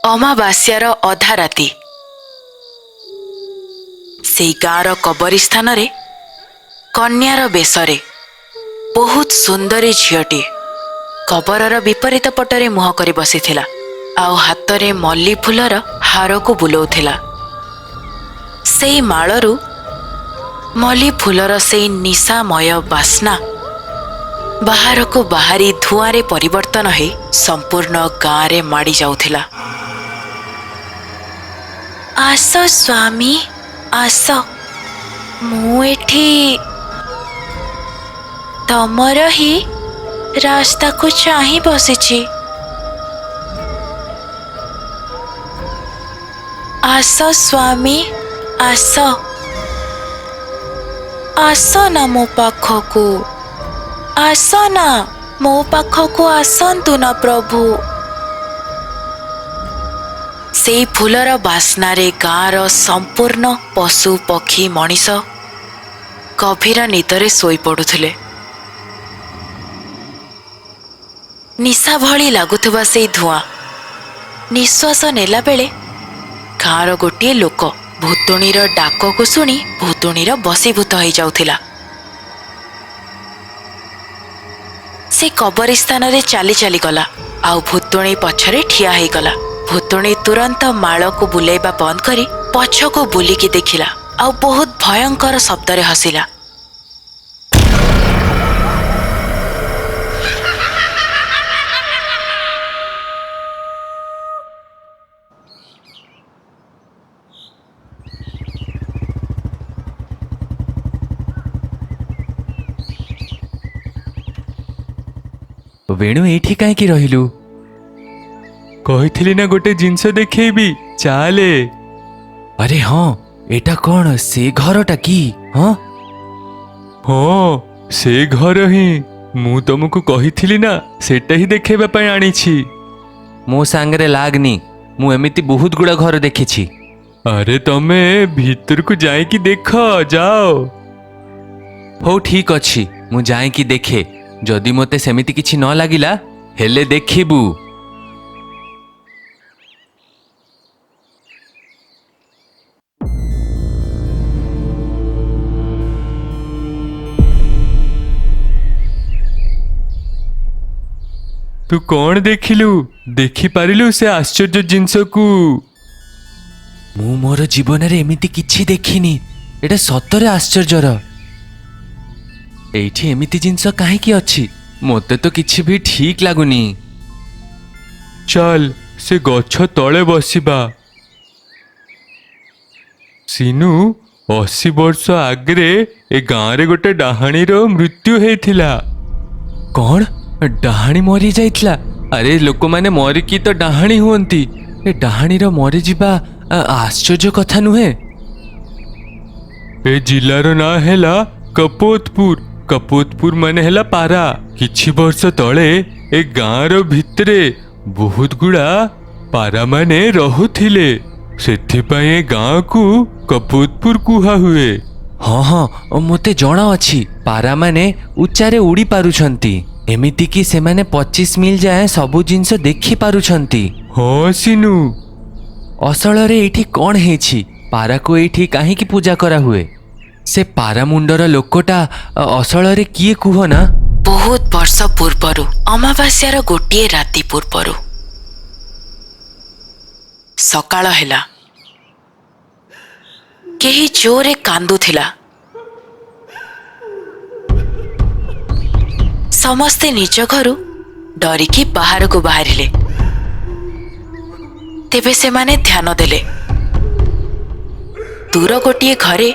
ଅମାବାସ୍ୟାର ଅଧା ରାତି। ସେଇ ଗାଁର କବରସ୍ଥାନରେ କନ୍ୟାର ବେଶରେ ବହୁତ ସୁନ୍ଦରୀ ଝିଅଟି କବରର ବିପରୀତ ପଟରେ ମୁହଁ କରି ବସିଥିଲା ଆଉ ହାତରେ ମଲ୍ଲି ଫୁଲର ହାରକୁ ବୁଲଉଥିଲା। ସେଇ ମାଳରୁ ମଲ୍ଲି ଫୁଲର ସେଇ ନିଶାମୟ ବାସ୍ନା ବାହାରକୁ ବାହାରି ଧୂଆଁରେ ପରିବର୍ତ୍ତନ ହୋଇ ସମ୍ପୂର୍ଣ୍ଣ ଗାଁରେ ମାଡ଼ି ଯାଉଥିଲା। ଆସ ସ୍ୱାମୀ ଆସ, ମୁଁ ଏଠି ତମର ହିଁ ରାସ୍ତାକୁ ଚାହିଁ ବସିଛି। ଆସ ସ୍ୱାମୀ ଆସ, ଆସ ନା ମୋ ପାଖକୁ, ଆସ ନା ମୋ ପାଖକୁ ଆସନ୍ତୁ ନା ପ୍ରଭୁ। ସେଇ ଫୁଲର ବାସ୍ନାରେ ଗାଁର ସମ୍ପୂର୍ଣ୍ଣ ପଶୁ ପକ୍ଷୀ ମଣିଷ ଗଭୀର ନିଦରେ ଶୋଇପଡ଼ୁଥିଲେ। ନିଶା ଭଳି ଲାଗୁଥିବା ସେଇ ଧୂଆଁ ନିଶ୍ୱାସ ନେଲା ବେଳେ ଗାଁର ଗୋଟିଏ ଲୋକ ଭୂତୁଣୀର ଡାକକୁ ଶୁଣି ଭୂତୁଣୀର ବଶୀଭୂତ ହୋଇଯାଉଥିଲା। ସେ କବରସ୍ଥାନରେ ଚାଲି ଚାଲିଗଲା ଆଉ ଭୂତୁଣୀ ପଛରେ ଠିଆ ହେଇଗଲା। ଭୂତୁଣୀ ତୁରନ୍ତ ମାଳକୁ ବୁଲେଇବା ବନ୍ଦ କରି ପଛକୁ ବୁଲିକି ଦେଖିଲା ଆଉ ବହୁତ ଭୟଙ୍କର ଶବ୍ଦରେ ହସିଲା। वेणु एठी काहे रहिलु? कहिथिली ना गोटे जिनस देखैबी, चाले। अरे हाँ, एटा कौन से घरटा की? हाँ हाँ से घर ही मु तुमको कहिथिली ना, सेटा ही देखेबा पई आनीछि। मो सांगरे लागनी, मु एमिति बहुत गुड़ा घर देखिछि। अरे तमे भीतर को जाए कि देख जाओ। हो ठीक अछि, मु जाए कि देखे, जदि मते सेमिति किछि न लागिला हेले देखिबू। तू कौन देखिलु? देखि पारिलु से आश्चर्य जिनस को? मु मोर जीवन रे एमिति किछि देखिनी, एटा सतरे आश्चर्यर। एठी एमिति जिनस काहे की अछि? मोते तो किछि भी ठीक लागुनी। चल से गछ तळे बसिबा। सिनु 80 वर्ष आगरे ए गाँ रे गोटे डाहाणीर मृत्यु हेइथिला। कौन? डाहाणी मरी जाइथिला? अरे लोक माने मरिकी तो डाहाणी हुअंती, ए डाहाणीर मरी जिबा आश्चर्य कथा नुहे। ए जिल्लार ना हेला कपोतपुर। कपोतपुर माने हेला पारा। किछि वर्ष तळे ए गाँर भितरे बहुत गुड़ा पारा माने रहुथिले, सेथिपाई ए गाँ को कपोतपुर कुहा हुए। हाँ हाँ मोते जणा अछि, पारा माने उच्चारे उड़ी पारुछंती, एमिति कि से माने 25 मील जाए सबु जिनस देखि पारुछंती। हाँ सिनु, असल रे एठी कौन हेछि? पारा को एठी काहे की पूजा करा हुए? से पारा मुंडर लोकटा असल रे किए कुह ना? बहुत वर्ष पूर्वरु अमावास्यार गोटिए राति पूर्वरु सकाळ हेला। केही जोरे कांदुथिला। समस्ते निज घरु डरिकी बाहर को बाहरिले। तेबे से माने ध्यान देले, दूर गोटिए घरे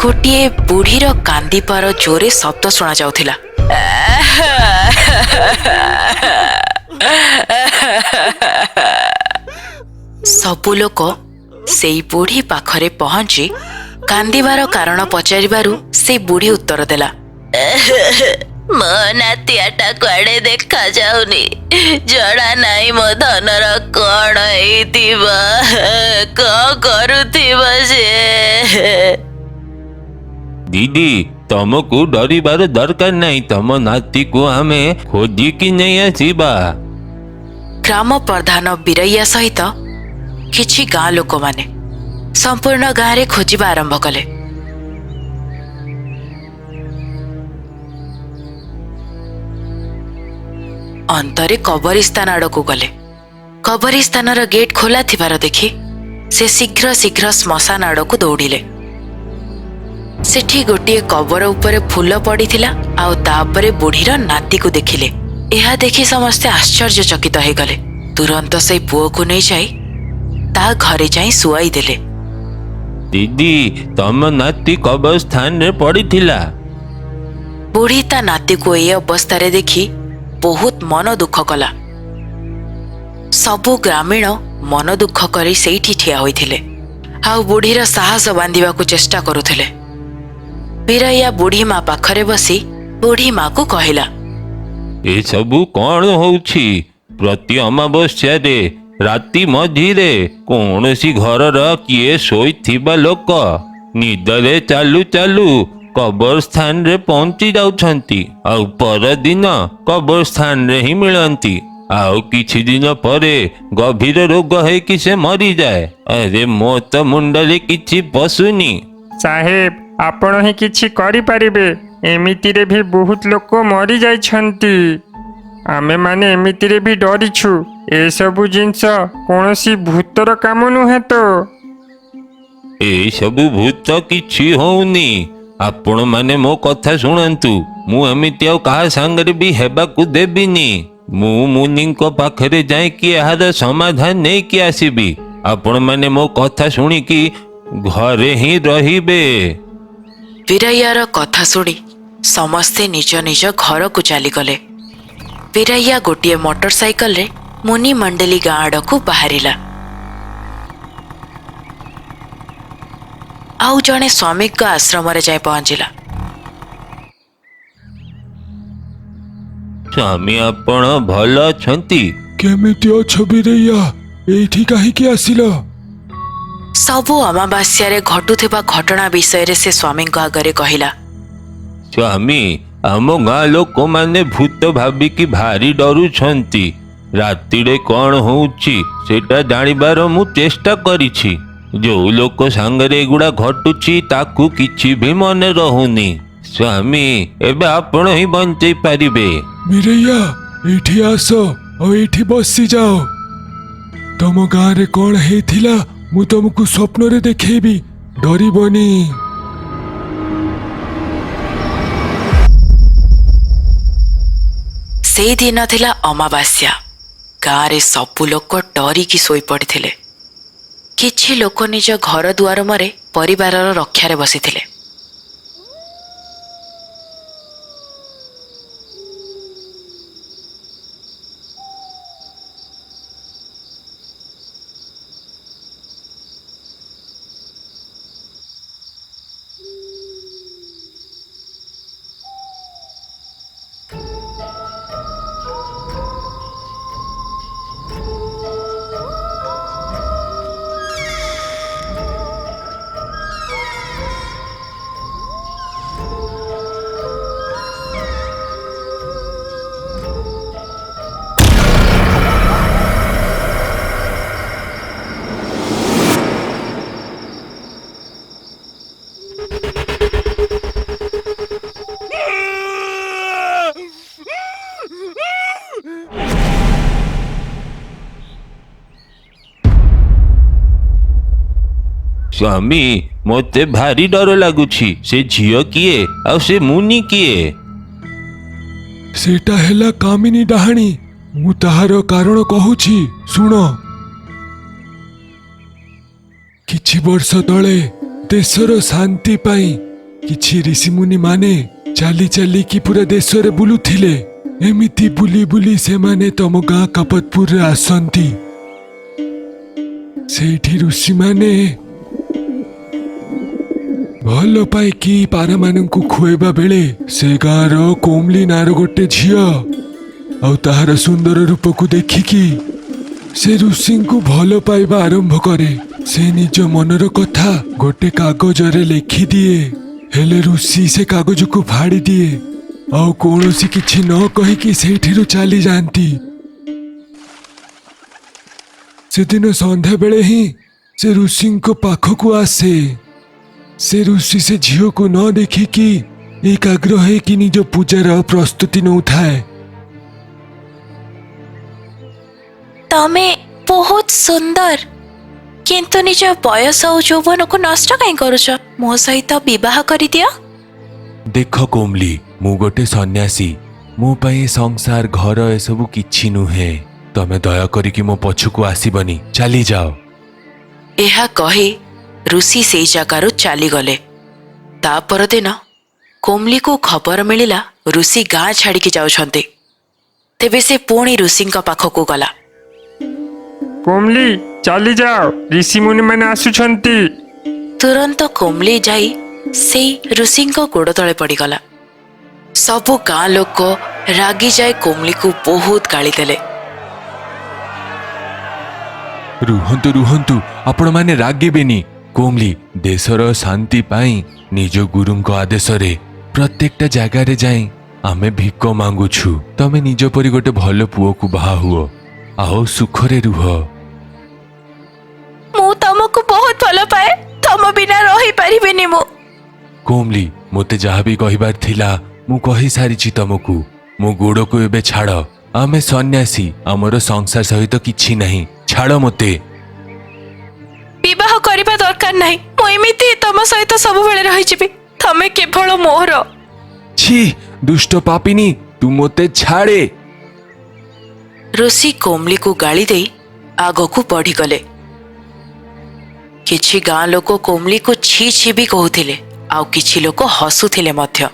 गोटिए बुढ़ीर कांदीपार जोरे शब्द शुणा जाउथिला। सबु लोक सेई बुढ़ी पाखरे पहुंची कांदीबार कारण पचारिबारु से बुढ़ी उत्तर देला, मो नातियाटा कुआडे देखा जाउनी, जड़ा नाई मो धनर कौन हेइथिबा, कौन करुथिबा से। दीदी तुमको डरिबार दरकार नहीं, तुम नाती को हमें खोजिकी नहीं आसीबा। ग्राम प्रधान बीरैया सहित କିଛି ଗାଁ ଲୋକମାନେ ସମ୍ପୂର୍ଣ୍ଣ ଗାଁରେ ଖୋଜିବା ଆରମ୍ଭ କଲେ। ଅନ୍ତରେ କବରିସ୍ତାନ ଆଡ଼କୁ ଗଲେ। କବରିସ୍ତାନର ଗେଟ୍ ଖୋଲା ଥିବାର ଦେଖି ସେ ଶୀଘ୍ର ଶୀଘ୍ର ଶ୍ମଶାନ ଆଡ଼କୁ ଦୌଡ଼ିଲେ। ସେଠି ଗୋଟିଏ କବର ଉପରେ ଫୁଲ ପଡ଼ିଥିଲା ଆଉ ତାପରେ ବୁଢ଼ୀର ନାତିକୁ ଦେଖିଲେ। ଏହା ଦେଖି ସମସ୍ତେ ଆଶ୍ଚର୍ଯ୍ୟଚକିତ ହେଇଗଲେ। ତୁରନ୍ତ ସେଇ ପୁଅକୁ ନେଇଯାଇ ତା ଘରେ ଯାଇ ଶୁଆଇ ଦେଲେ। ଦିଦି, ତମ ନାତି କବରସ୍ଥାନରେ ପଡ଼ିଥିଲା। ବୁଢ଼ୀ ତା ନାତିକୁ ଏ ଅବସ୍ଥାରେ ଦେଖି ବହୁତ ମନ ଦୁଃଖ କଲା। ସବୁ ଗ୍ରାମୀଣ ମନ ଦୁଃଖ କରି ସେଇଠି ଠିଆ ହୋଇଥିଲେ ଆଉ ବୁଢ଼ୀର ସାହସ ବାନ୍ଧିବାକୁ ଚେଷ୍ଟା କରୁଥିଲେ। ବୀରಯ್ୟା ବୁଢ଼ୀ ମା ପାଖରେ ବସି ବୁଢ଼ୀ ମାକୁ କହିଲା, ଏସବୁ କ'ଣ ହଉଛି? ପ୍ରତି ଅମାବସ୍ୟାରେ ରାତି ମଝିରେ କୌଣସି ଘରର କିଏ ଶୋଇଥିବା ଲୋକ ନିଦରେ ଚାଲୁ ଚାଲୁ କବରସ୍ଥାନରେ ପହଞ୍ଚି ଯାଉଛନ୍ତି ଆଉ ପରଦିନ କବରସ୍ଥାନରେ ହିଁ ମିଳନ୍ତି। ଆଉ କିଛି ଦିନ ପରେ ଗଭୀର ରୋଗ ହେଇକି ସେ ମରିଯାଏ। ଆରେ ମୋ ତ ମୁଣ୍ଡରେ କିଛି ପଶୁନି। ସାହେବ, ଆପଣ ହିଁ କିଛି କରିପାରିବେ। ଏମିତିରେ ବି ବହୁତ ଲୋକ ମରିଯାଇଛନ୍ତି। ଆମେମାନେ ଏମିତିରେ ବି ଡରିଛୁ। ଏସବୁ ଜିନିଷ କୌଣସି ଭୂତର କାମ ନୁହେଁ ତ? ଏସବୁ ଭୂତ କିଛି ହଉନି। ଆପଣମାନେ ମୋ କଥା ଶୁଣନ୍ତୁ। ମୁଁ ଏମିତି ଆଉ କାହା ସାଙ୍ଗରେ ବି ହେବାକୁ ଦେବିନି। ମୁଁ ମୁନିଙ୍କ ପାଖରେ ଯାଇକି ଏହାର ସମାଧାନ ନେଇକି ଆସିବି। ଆପଣମାନେ ମୋ କଥା ଶୁଣିକି ଘରେ ହିଁ ରହିବେ। ବୀରಯ್ୟାର କଥା ଶୁଣି ସମସ୍ତେ ନିଜ ନିଜ ଘରକୁ ଚାଲିଗଲେ। ବୀରಯ್ୟା ଗୋଟିଏ ମୋଟର ସାଇକେଲରେ ମୁନି ମଣ୍ଡଲି ଗାଁ ଆଡ଼କୁ ବାହାରିଲା। ଆଉ ଜଣେ ସ୍ୱାମୀଙ୍କ ଆଶ୍ରମରେ ଯାଇ ପହଞ୍ଚିଲା। ସ୍ୱାମୀ, ଆପଣ ଭଲ ଅଛନ୍ତି? କେମିତି ଅଛ ବୀରಯ್ୟା? ଏଇଠି କାହିଁକି ଆସିଲ? ସବୁ ଅମାବାସ୍ୟାରେ ଘଟୁଥିବା ଘଟଣା ବିଷୟରେ ସେ ସ୍ୱାମୀଙ୍କ ଆଗରେ କହିଲା। ସ୍ୱାମୀ, ଆମ ଗାଁ ଲୋକମାନେ ଭୂତ ଭାବିକି ଭାରି ଡରୁଛନ୍ତି। ରାତିରେ କ'ଣ ହଉଛି ସେଟା ଜାଣିବାର ମୁଁ ଚେଷ୍ଟା କରିଛି। ଯୋଉ ଲୋକ ସାଙ୍ଗରେ ଏଗୁଡ଼ା ଘଟୁଛି ତାକୁ କିଛି ବି ମନେ ରହୁନି। ସ୍ୱାମୀ, ଏବେ ଆପଣ ହିଁ ବଞ୍ଚେଇ ପାରିବେ। ବୀରಯ್ୟା, ଏଇଠି ଆସ ଆଉ ଏଇଠି ବସିଯାଅ। ତମ ଗାଁରେ କ'ଣ ହେଇଥିଲା ମୁଁ ତମକୁ ସ୍ୱପ୍ନରେ ଦେଖେଇବି। ଡରିବନି। ସେଇଦିନ ଥିଲା ଅମାବାସ୍ୟା। ଗାଁରେ ସବୁ ଲୋକ ଡରିକି ଶୋଇପଡ଼ିଥିଲେ। କିଛି ଲୋକ ନିଜ ଘର ଦୁଆରମରେ ପରିବାରର ରକ୍ଷାରେ ବସିଥିଲେ। ସ୍ୱାମୀ, ମୋତେ ଭାରି ଡର ଲାଗୁଛି। ସେ ଝିଅ କିଏ ଆଉ ସେ ମୁନି କିଏ? ସେଟା ହେଲା କାମିନୀ ଡାହାଣୀ। ମୁଁ ତାହାର କାରଣ କହୁଛି, ଶୁଣ। କିଛି ବର୍ଷ ତଳେ ଦେଶର ଶାନ୍ତି ପାଇଁ କିଛି ଋଷିମୁନି ମାନେ ଚାଲି ଚାଲିକି ପୁରା ଦେଶରେ ବୁଲୁଥିଲେ। ଏମିତି ବୁଲି ବୁଲି ସେମାନେ ତମ ଗାଁ କାପତପୁରରେ ଆସନ୍ତି। ସେଇଠି ଋଷିମାନେ ଭଲ ପାଇକି ପାରାମାନଙ୍କୁ ଖୁଆଇବା ବେଳେ ସେ ଗାଁର କୋମଲି ନାଁର ଗୋଟେ ଝିଅ ଆଉ ତାହାର ସୁନ୍ଦର ରୂପକୁ ଦେଖିକି ସେ ଋଷିଙ୍କୁ ଭଲ ପାଇବା ଆରମ୍ଭ କରେ। ସେ ନିଜ ମନର କଥା ଗୋଟେ କାଗଜରେ ଲେଖିଦିଏ। ହେଲେ ଋଷି ସେ କାଗଜକୁ ଫାଡ଼ି ଦିଏ ଆଉ କୌଣସି କିଛି ନ କହିକି ସେଇଠିରୁ ଚାଲି ଯାଆନ୍ତି। ସେଦିନ ସନ୍ଧ୍ୟାବେଳେ ହିଁ ସେ ଋଷିଙ୍କ ପାଖକୁ ଆସେ। ସେ ଋଷି ସେ ଝିଅକୁ ନ ଦେଖିକି ଏକାଗ୍ର ହେଇକି ନିଜ ପୂଜାର ପ୍ରସ୍ତୁତି ନେଉଥାଏ। ତମେ ବହୁତ ସୁନ୍ଦର, କିନ୍ତୁ ନିଜ ବୟସ ଆଉ ଯୌବନକୁ ନଷ୍ଟ କାହିଁ କରୁଛ? ମୋ ସହିତ ବିବାହ କରିଦିଅ। ଦେଖ କୋମଲି, ମୁଁ ଗୋଟେ ସନ୍ନ୍ୟାସୀ। ମୋ ପାଇଁ ସଂସାର ଘର ଏସବୁ କିଛି ନୁହେଁ। ତମେ ଦୟା କରିକି ମୋ ପଛକୁ ଆସିବନି, ଚାଲିଯାଅ। ଏହା କହି ଋଷି ସେଇ ଜାଗାରୁ ଚାଲିଗଲେ। ତା ପରଦିନ କୋମଲିକୁ ଖବର ମିଳିଲା ଋଷି ଗାଁ ଛାଡ଼ିକି ଯାଉଛନ୍ତି। ତେବେ ସେ ପୁଣି ଋଷିଙ୍କ ପାଖକୁ ଗଲା। କୋମଲି ଚାଲିଯାଅ, ଋଷିମୁନି ମାନେ ଆସୁଛନ୍ତି। ତୁରନ୍ତ କୋମଲି ଯାଇ ସେଇ ଋଷିଙ୍କ ଗୋଡ଼ ତଳେ ପଡ଼ିଗଲା। ସବୁ ଗାଁ ଲୋକ ରାଗି ଯାଇ କୋମଲିକୁ ବହୁତ ଗାଳି ଦେଲେ। ରୁହନ୍ତୁ ରୁହନ୍ତୁ, ଆପଣମାନେ ରାଗିବେନି। କୋମଲି ଦେଶର ଶାନ୍ତି ପାଇଁ ନିଜ ଗୁରୁଙ୍କ ଆଦେଶରେ ପ୍ରତ୍ୟେକଟା ଜାଗାରେ ଯାଇ ଆମେ ଭିକ ମାଗୁଛୁ। ତମେ ନିଜ ପରି ଗୋଟେ ଭଲ ପୁଅକୁ ବାହା ହୁଅ ଆଉ ସୁଖରେ ରୁହ। ମୁଁ ତମକୁ ବହୁତ ଭଲ ପାଏ, ତମ ବିନା ରହିପାରିବିନି ମୁଁ। କୋମଲି, ମୋତେ ଯାହା ବି କହିବାର ଥିଲା ମୁଁ କହିସାରିଛି ତମକୁ। ମୋ ଗୋଡ଼କୁ ଏବେ ଛାଡ଼। ଆମେ ସନ୍ନ୍ୟାସୀ, ଆମର ସଂସାର ସହିତ କିଛି ନାହିଁ। ଛାଡ଼ ମୋତେ। ବିବାହ କରିବା ଦରକାର ନାହିଁ। ମୁଁ ଏମିତି ତମ ସହିତ ସବୁବେଳେ ରହିଯିବି। ତମେ କେବଳ ମୋର। छी ଦୁଷ୍ଟ ପାପିନୀ, ତୁ ମୋତେ ଛାଡ଼େ। ଋଷି କୋମଲିକୁ ଗାଳି ଦେଇ ଆଗକୁ ବଢିଗଲେ। କିଛି ଗାଁ ଲୋକ କୋମଲିକୁ ଛି ଛି ବି କହୁଥିଲେ, ଆଉ କିଛି ଲୋକ ହସୁଥିଲେ ମଧ୍ୟ।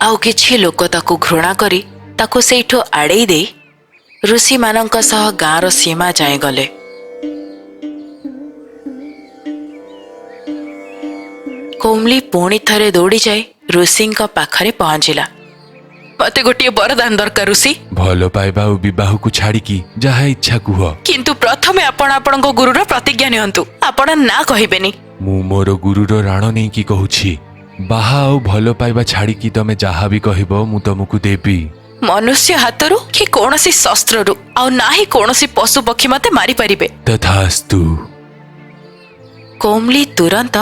ଆଉ କିଛି ଲୋକ ତାକୁ ଘୃଣା କରି ତାକୁ ସେଇଠୁ ଆଡ଼େଇ ଦେଇ ଋଷିମାନଙ୍କ ସହ ଗାଁର ସୀମା ଯାଏଁ ଗଲେ। କୋମଲି ପୁଣି ଥରେ ଦୌଡ଼ି ଯାଇ ଋଷିଙ୍କ ପାଖରେ ପହଞ୍ଚିଲା। ମତେ ଗୋଟିଏ ବରଦାନ ଦରକାର ଋଷି। ଭଲ ପାଇବା ଆଉ ବିବାହକୁ ଛାଡ଼ିକି ଯାହା ଇଚ୍ଛା କୁହ। କିନ୍ତୁ ପ୍ରଥମେ ଆପଣ ଆପଣଙ୍କ ଗୁରୁର ପ୍ରତିଜ୍ଞା ନିଅନ୍ତୁ। ଆପଣ ନା କହିବେନି। ମୁଁ ମୋର ଗୁରୁର ରାଣ ନେଇକି କହୁଛି, ବାହା ଆଉ ଭଲ ପାଇବା ଛାଡ଼ିକି ତମେ ଯାହା ବି କହିବ ମୁଁ ତମକୁ ଦେବି। ମନୁଷ୍ୟ ହାତରୁ କି କୌଣସି ଶସ୍ତ୍ରରୁ, ଆଉ ନା ହିଁ କୌଣସି ପଶୁ ପକ୍ଷୀ ମତେ ମାରିପାରିବେ। ତଥାସ୍ତୁ। କୋମଲି ତୁରନ୍ତ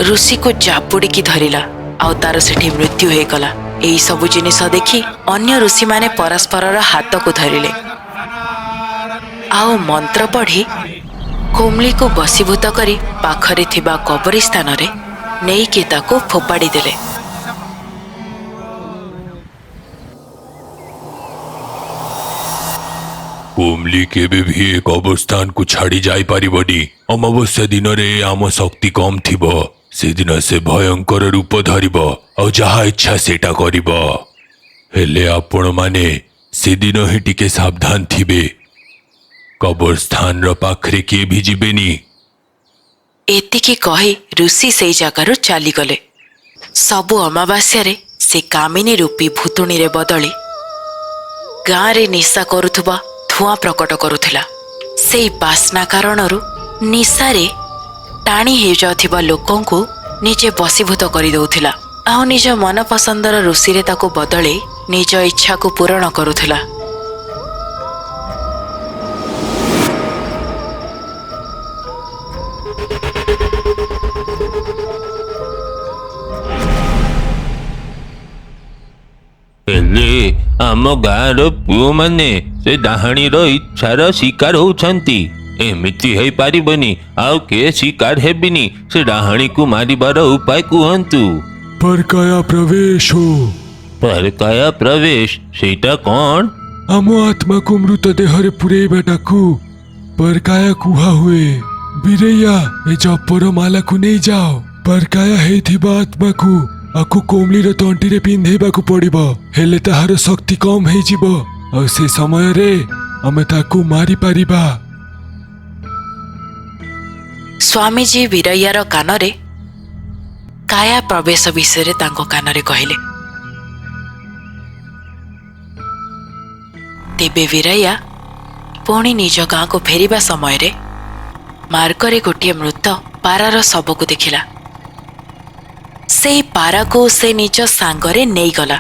ଋଷିକୁ ଜାବୁଡ଼ିକି ଧରିଲା ଆଉ ତାର ସେଠି ମୃତ୍ୟୁ ହେଇଗଲା। ଏହି ସବୁ ଜିନିଷ ଦେଖି ଅନ୍ୟ ଋଷିମାନେ ପରସ୍ପରର ହାତକୁ ଧରିଲେ ଆଉ ମନ୍ତ୍ର ପଢ଼ି କୋମଲିକୁ ବଶୀଭୂତ କରି ପାଖରେ ଥିବା କବରିସ୍ତାନରେ ନେଇକି ତାକୁ ଫୋପାଡ଼ି ଦେଲେ। କୋମଲି କେବେ ବି ଏ କବରସ୍ଥାନକୁ ଛାଡ଼ି ଯାଇପାରିବନି। ଅମାବସ୍ୟା ଦିନରେ ଆମ ଶକ୍ତି କମ୍ ଥିବ। ସେଦିନ ସେ ଭୟଙ୍କର ରୂପ ଧରିବ ଆଉ ଯାହା ଇଚ୍ଛା ସେଇଟା କରିବ। ହେଲେ ଆପଣମାନେ ସେଦିନ ହିଁ ଟିକେ ସାବଧାନ ଥିବେ। କବରସ୍ଥାନର ପାଖରେ କିଏ ବି ଯିବେନି। ଏତିକି କହି ଋଷି ସେଇ ଜାଗାରୁ ଚାଲିଗଲେ। ସବୁ ଅମାବାସ୍ୟାରେ ସେ କାମିନୀ ରୂପୀ ଭୁତୁଣୀରେ ବଦଳି ଗାଁରେ ନିଶା କରୁଥିବା ଧୂଆଁ ପ୍ରକଟ କରୁଥିଲା। ସେଇ ବାସ୍ନା କାରଣରୁ ନିଶାରେ ଟାଣି ହେଇଯାଉଥିବା ଲୋକଙ୍କୁ ନିଜେ ବଶୀଭୂତ କରିଦେଉଥିଲା ଆଉ ନିଜ ମନପସନ୍ଦର ଋଷିରେ ତାକୁ ବଦଳେଇ ନିଜ ଇଚ୍ଛାକୁ ପୂରଣ କରୁଥିଲା। ହେଲେ ଆମ ଗାଁର ପୁଅମାନେ ସେ ଡାହାଣୀର ଇଚ୍ଛାର ଶିକାର ହଉଛନ୍ତି। ଏମିତି ହେଇପାରିବନି। ଆଉ କିଏ ଶିକାର ହେବିନି? ସେ ଡାହାଣୀକୁ ମାରିବାର ଉପାୟ କୁହନ୍ତୁ। ପରକାୟା ପ୍ରବେଶ। ପରକାୟା ପ୍ରବେଶ ସେଇଟା କ'ଣ? ଆମ ଆତ୍ମାକୁ ମୃତଦେହରେ ପୁରେଇବାଟାକୁ ପରକାୟା କୁହା ହୁଏ। ବୀରಯ್ୟା, ଏ ଜପର ମାଲାକୁ ନେଇଯାଅ। ପରକାୟା ହେଇଥିବା ଆତ୍ମାକୁ ଆକୁ କୋମଲିର ତଣ୍ଟିରେ ପିନ୍ଧେଇବାକୁ ପଡ଼ିବ। ହେଲେ ତାହାର ଶକ୍ତି କମ୍ ହେଇଯିବ ଆଉ ସେ ସମୟରେ ଆମେ ତାକୁ ମାରିପାରିବା। ସ୍ୱାମୀଜୀ ବୀରಯ್ୟାର କାନରେ କାୟା ପ୍ରବେଶ ବିଷୟରେ ତାଙ୍କ କାନରେ କହିଲେ। ତେବେ ବୀରಯ್ୟା ପୁଣି ନିଜ ଗାଁକୁ ଫେରିବା ସମୟରେ ମାର୍ଗରେ ଗୋଟିଏ ମୃତ ପାରାର ଶବକୁ ଦେଖିଲା। ସେଇ ପାରାକୁ ସେ ନିଜ ସାଙ୍ଗରେ ନେଇଗଲା।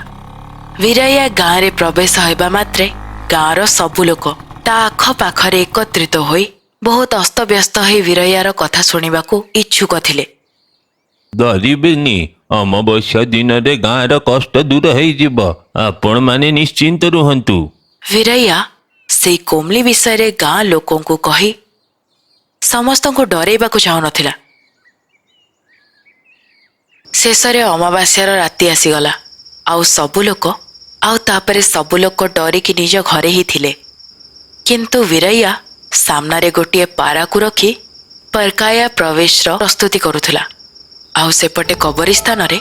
ବୀରಯ್ୟା ଗାଁରେ ପ୍ରବେଶ ହେବା ମାତ୍ରେ ଗାଁର ସବୁ ଲୋକ ତା ଆଖପାଖରେ ଏକତ୍ରିତ ହୋଇ ବହୁତ ଅସ୍ତବ୍ୟସ୍ତ ହୋଇ ବୀରୟାର କଥା ଶୁଣିବାକୁ ଇଚ୍ଛୁକ ଥିଲେ। ଡରିବେନି, ଅମାବସ୍ୟା ଦିନରେ ଗାଁର କଷ୍ଟ ଦୂର ହେଇଯିବ। ଆପଣମାନେ ନିଶ୍ଚିନ୍ତ ରୁହନ୍ତୁ। ବୀରୟା ସେଇ କୋମଲି ବିଷୟରେ ଗାଁ ଲୋକଙ୍କୁ କହି ସମସ୍ତଙ୍କୁ ଡରେଇବାକୁ ଚାହୁଁନଥିଲା। ଶେଷରେ ଅମାବାସ୍ୟାର ରାତି ଆସିଗଲା। ଆଉ ତାପରେ ସବୁ ଲୋକ ଡରିକି ନିଜ ଘରେ ହିଁ ଥିଲେ। କିନ୍ତୁ ବୀରୟା ସାମ୍ନାରେ ଗୋଟିଏ ପାରାକୁ ରଖି ପରକାୟା ପ୍ରବେଶର ପ୍ରସ୍ତୁତି କରୁଥିଲା। ଆଉ ସେପଟେ କବରିସ୍ତାନରେ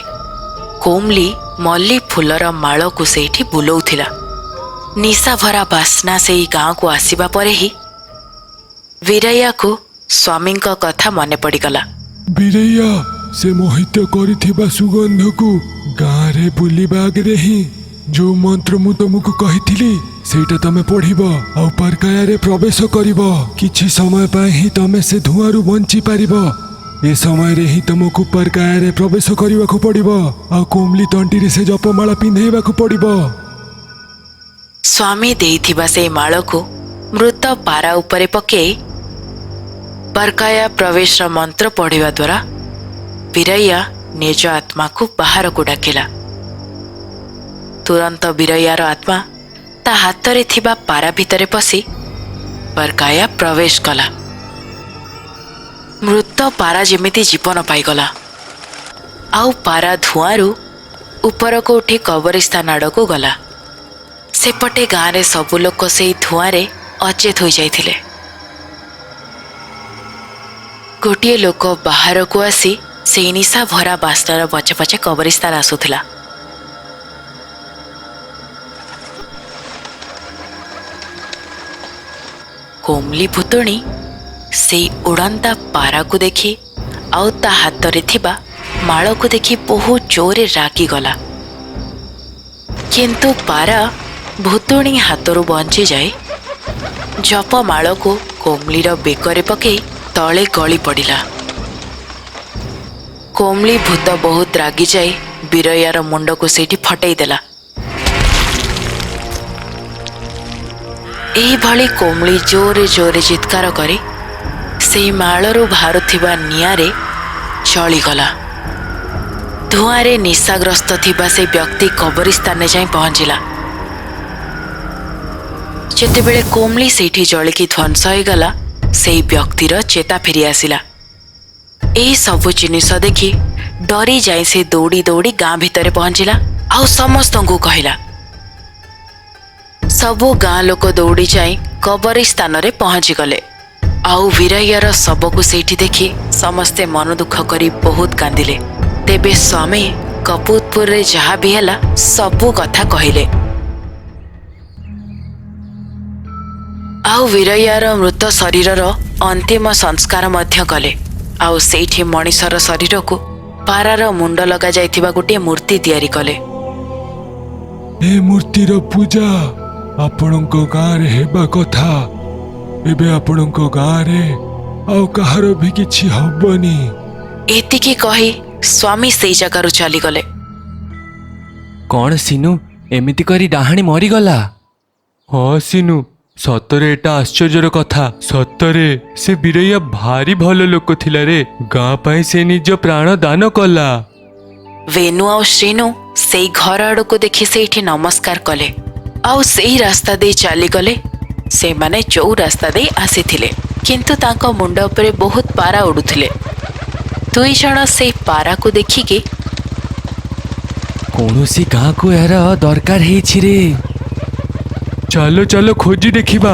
କୋମଲି ମଲ୍ଲି ଫୁଲର ମାଳକୁ ସେଇଠି ବୁଲଉଥିଲା। ନିଶାଭରା ବାସ୍ନା ସେଇ ଗାଁକୁ ଆସିବା ପରେ ହିଁ ବୀରୟାକୁ ସ୍ୱାମୀଙ୍କ କଥା ମନେ ପଡ଼ିଗଲା। ବୀରୟା, ସେ ମୋହିତ କରିଥିବା ସୁଗନ୍ଧକୁ ଗାଁରେ ବୁଲିବା ଆଗରେ ହିଁ ଯୋଉ ମନ୍ତ୍ର ମୁଁ ତମକୁ କହିଥିଲି ସେଇଟା ତମେ ପଢିବ ଆଉ ପରକାୟାରେ ପ୍ରବେଶ କରିବ। କିଛି ସମୟ ପାଇଁ ହିଁ ତମେ ସେ ଧୂଆଁରୁ ବଞ୍ଚି ପାରିବ। ଏ ସମୟରେ ହିଁ ତମକୁ ପରକାୟାରେ ପ୍ରବେଶ କରିବାକୁ ପଡିବ ଆଉ କୋମଲି ତଣ୍ଟିରେ ସେ ଜପମାଳା ପିନ୍ଧେଇବାକୁ ପଡିବ। ସ୍ୱାମୀ ଦେଇଥିବା ସେଇ ମାଳକୁ ମୃତ ପାରା ଉପରେ ପକାଇ ପରକାୟା ପ୍ରବେଶର ମନ୍ତ୍ର ପଢ଼ିବା ଦ୍ୱାରା ବୀରୟା ନିଜ ଆତ୍ମାକୁ ବାହାରକୁ ଡାକିଲା। ତୁରନ୍ତ ବୀରୟାର ଆତ୍ମା ତା ହାତରେ ଥିବା ପାରା ଭିତରେ ପଶି ପରକାୟା ପ୍ରବେଶ କଲା। ମୃତ ପାରା ଯେମିତି ଜୀବନ ପାଇଗଲା ଆଉ ପାରା ଧୂଆଁରୁ ଉପରକୁ ଉଠି କବରିସ୍ତାନ ଆଡ଼କୁ ଗଲା। ସେପଟେ ଗାଁରେ ସବୁ ଲୋକ ସେଇ ଧୂଆଁରେ ଅଚେତ ହୋଇଯାଇଥିଲେ। ଗୋଟିଏ ଲୋକ ବାହାରକୁ ଆସି ସେଇ ନିଶା ଭରା ବାସ୍ନାର ପଛେ ପଛେ କବରିସ୍ତାନ ଆସୁଥିଲା। କୋମଲି ଭୂତୁଣୀ ସେଇ ଉଡ଼ନ୍ତା ପାରାକୁ ଦେଖି ଆଉ ତା ହାତରେ ଥିବା ମାଳକୁ ଦେଖି ବହୁତ ଜୋରରେ ରାଗିଗଲା। କିନ୍ତୁ ପାରା ଭୂତୁଣୀ ହାତରୁ ବଞ୍ଚିଯାଇ ଜପମାଳକୁ କୋମଲିର ବେକରେ ପକାଇ ତଳେ ଗଳି ପଡ଼ିଲା। କୋମଲି ଭୂତ ବହୁତ ରାଗିଯାଇ ବୀରୟାର ମୁଣ୍ଡକୁ ସେଇଠି ଫଟେଇ ଦେଲା। ଏହିଭଳି କୋମଲି ଜୋରେ ଜୋରେ ଚିତ୍କାର କରି ସେଇ ମାଳରୁ ବାହାରୁଥିବା ନିଆଁରେ ଚଳିଗଲା। ଧୂଆଁରେ ନିଶାଗ୍ରସ୍ତ ଥିବା ସେ ବ୍ୟକ୍ତି କବରିସ୍ତାନରେ ଯାଇ ପହଞ୍ଚିଲା। ଯେତେବେଳେ କୋମଲି ସେଇଠି ଜଳିକି ଧ୍ୱଂସ ହୋଇଗଲା, ସେଇ ବ୍ୟକ୍ତିର ଚେତା ଫେରି ଆସିଲା। ଏହି ସବୁ ଜିନିଷ ଦେଖି ଡରି ଯାଇ ସେ ଦୌଡ଼ି ଦୌଡ଼ି ଗାଁ ଭିତରେ ପହଞ୍ଚିଲା ଆଉ ସମସ୍ତଙ୍କୁ କହିଲା। ସବୁ ଗାଁ ଲୋକ ଦୌଡ଼ି ଯାଇ କବରିସ୍ତାନରେ ପହଞ୍ଚିଗଲେ ଆଉ ବୀରୟାର ଶବକୁ ସେଇଠି ଦେଖି ସମସ୍ତେ ମନ ଦୁଃଖ କରି ବହୁତ କାନ୍ଦିଲେ। ତେବେ ସ୍ୱାମୀ କପୁତପୁରରେ ଯାହା ବି ହେଲା ସବୁ କଥା କହିଲେ ଆଉ ବୀରୟାର ମୃତ ଶରୀରର ଅନ୍ତିମ ସଂସ୍କାର ମଧ୍ୟ କଲେ। ଆଉ ସେଇଠି ମଣିଷର ଶରୀରକୁ ପାରାର ମୁଣ୍ଡ ଲଗାଯାଇଥିବା ଗୋଟିଏ ମୂର୍ତ୍ତି ତିଆରି କଲେ। ଏ ମୂର୍ତ୍ତିର ପୂଜା ଆପଣଙ୍କ ଗାଁରେ ହେବା କଥା। ଏବେ ଆପଣଙ୍କ ଗାଁରେ ଆଉ କାହାର ବି କିଛି ହବନି। ଏତିକି କହି ସ୍ୱାମୀ ସେଇ ଜାଗାରୁ ଚାଲିଗଲେ। କଣ ସିନୁ, ଏମିତି କରି ଡାହାଣୀ ମରିଗଲା? ହଁ ସିନୁ, ସତରେ ଏଟା ଆଶ୍ଚର୍ଯ୍ୟର କଥା। ସତରେ ସେ ବୀରୟା ଭାରି ଭଲ ଲୋକ ଥିଲା ରେ। ଗାଁ ପାଇଁ ସେ ନିଜ ପ୍ରାଣ ଦାନ କଲା। ବେନୁ ଆଉ ଶ୍ରୀନୁ ସେଇ ଘର ଆଡ଼କୁ ଦେଖି ସେଇଠି ନମସ୍କାର କଲେ ଆଉ ସେଇ ରାସ୍ତା ଦେଇ ଚାଲିଗଲେ ସେମାନେ ଯୋଉ ରାସ୍ତା ଦେଇ ଆସିଥିଲେ। କିନ୍ତୁ ତାଙ୍କ ମୁଣ୍ଡ ଉପରେ ବହୁତ ପାରା ଉଡୁଥିଲେ। ଦୁଇ ଜଣ ସେଇ ପାରାକୁ ଦେଖିକି କୌଣସି ଗାଁକୁ ଏହାର ଦରକାର ହେଇଛି ରେ। ଚାଲ ଚାଲ ଖୋଜି ଦେଖିବା।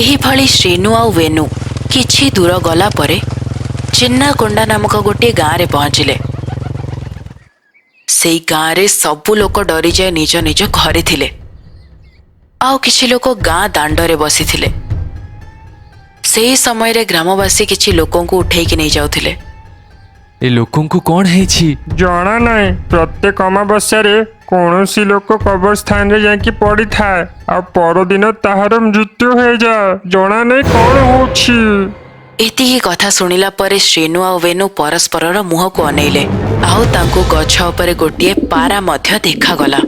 ଏହିଭଳି ଶ୍ରୀନୁ ଆଉ ବେନୁ କିଛି ଦୂର ଗଲା ପରେ ଚିନ୍ନାକୋଣ୍ଡା ନାମକ ଗୋଟିଏ ଗାଁରେ ପହଞ୍ଚିଲେ। ସେଇ ଗାଁରେ ସବୁ ଲୋକ ଡରିଯାଇ ନିଜ ନିଜ ଘରେ ଥିଲେ ଆଉ କିଛି ଲୋକ ଗାଁ ଦାଣ୍ଡରେ ବସିଥିଲେ। ସେହି ସମୟରେ ଗ୍ରାମବାସୀ କିଛି ଲୋକଙ୍କୁ ଉଠେଇକି ନେଇଯାଉଥିଲେ। ଏ ଲୋକଙ୍କୁ କଣ ହେଇଛି? ଜଣା ନାହିଁ। ପ୍ରତ୍ୟେକ ଅମାବସ୍ୟାରେ କୌଣସି ଲୋକ କବରସ୍ଥାନରେ ଯାଇକି ପଡ଼ିଥାଏ ଆଉ ପରଦିନ ତାହାର ମୃତ୍ୟୁ ହେଇଯାଏ। ଜଣା ନାହିଁ କଣ ହଉଛି। ଏତିକି କଥା ଶୁଣିଲା ପରେ ଶ୍ରୀନୁ ଆଉ ବେନୁ ପରସ୍ପରର ମୁହଁକୁ ଅନେଇଲେ ଆଉ ତାଙ୍କୁ ଗଛ ଉପରେ ଗୋଟିଏ ପାରା ମଧ୍ୟ ଦେଖାଗଲା।